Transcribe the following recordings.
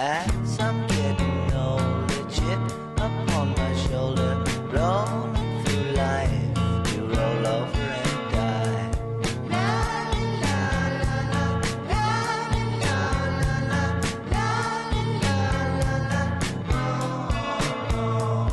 As I'm getting older, chip upon my shoulder, rolling through life, you roll over and die. La la la la, la la la la, la la la la, oh.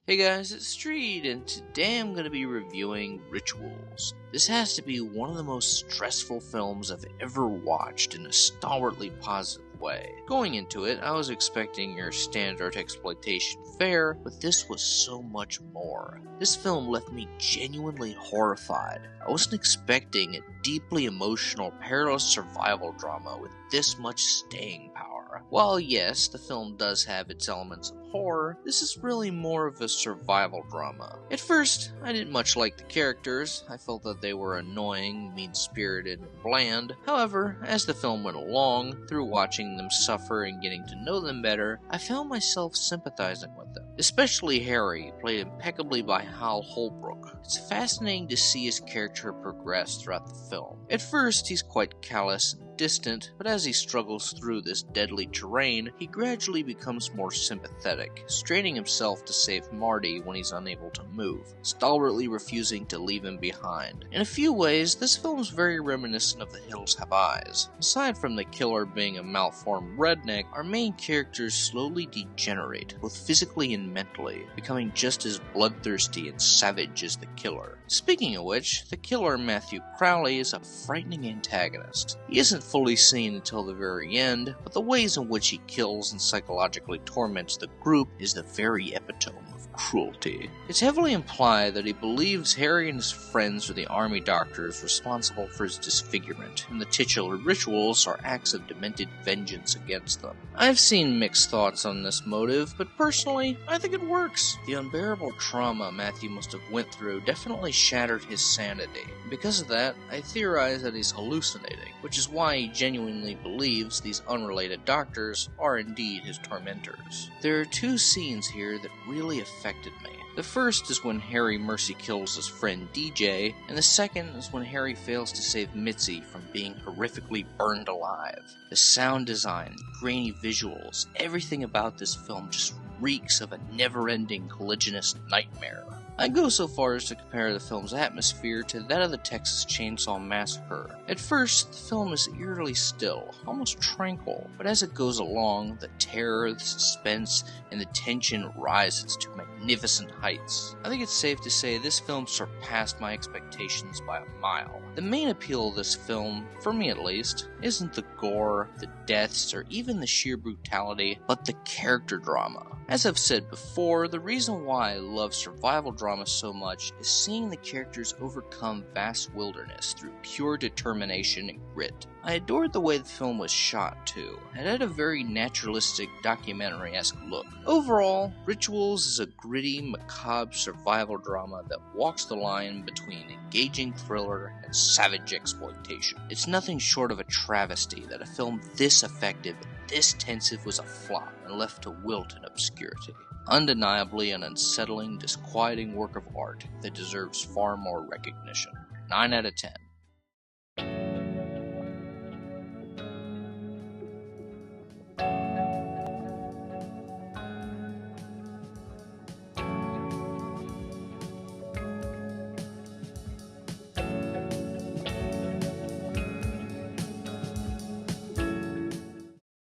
Hey guys, it's Streed, and today I'm going to be reviewing Rituals. This has to be one of the most stressful films I've ever watched in a stalwartly positive way. Going into it, I was expecting your standard exploitation fare, but this was so much more. This film left me genuinely horrified. I wasn't expecting a deeply emotional, perilous survival drama with this much staying power. While yes, the film does have its elements of horror, this is really more of a survival drama. At first, I didn't much like the characters. I felt that they were annoying, mean-spirited, and bland. However, as the film went along, through watching them suffer and getting to know them better, I found myself sympathizing with them. Especially Harry, played impeccably by Hal Holbrook. It's fascinating to see his character progress throughout the film. At first, he's quite callous and distant, but as he struggles through this deadly terrain, he gradually becomes more sympathetic, straining himself to save Marty when he's unable to move, stalwartly refusing to leave him behind. In a few ways, this film is very reminiscent of The Hills Have Eyes. Aside from the killer being a malformed redneck, our main characters slowly degenerate, both physically and mentally, becoming just as bloodthirsty and savage as the killer. Speaking of which, the killer, Matthew Crowley, is a frightening antagonist. He isn't fully seen until the very end, but the ways in which he kills and psychologically torments the group is the very epitome of cruelty. It's heavily implied that he believes Harry and his friends are the army doctors responsible for his disfigurement, and the titular rituals are acts of demented vengeance against them. I've seen mixed thoughts on this motive, but personally, I think it works. The unbearable trauma Matthew must have went through definitely shattered his sanity. Because of that, I theorize that he's hallucinating, which is why he genuinely believes these unrelated doctors are indeed his tormentors. There are two scenes here that really affected me. The first is when Harry mercy kills his friend DJ, and the second is when Harry fails to save Mitzi from being horrifically burned alive. The sound design, the grainy visuals, everything about this film just reeks of a never-ending collisionist nightmare. I'd go so far as to compare the film's atmosphere to that of the Texas Chainsaw Massacre. At first, the film is eerily still, almost tranquil, but as it goes along, the terror, the suspense, and the tension rises to magnificent heights. I think it's safe to say this film surpassed my expectations by a mile. The main appeal of this film, for me at least, isn't the gore, the deaths, or even the sheer brutality, but the character drama. As I've said before, the reason why I love survival drama so much is seeing the characters overcome vast wilderness through pure determination and grit. I adored the way the film was shot too. It had a very naturalistic, documentary-esque look. Overall, Rituals is a gritty, macabre survival drama that walks the line between engaging thriller and savage exploitation. It's nothing short of a travesty that a film this effective and this tensive was a flop and left to wilt in obscurity. Undeniably an unsettling, disquieting work of art that deserves far more recognition. 9 out of 10.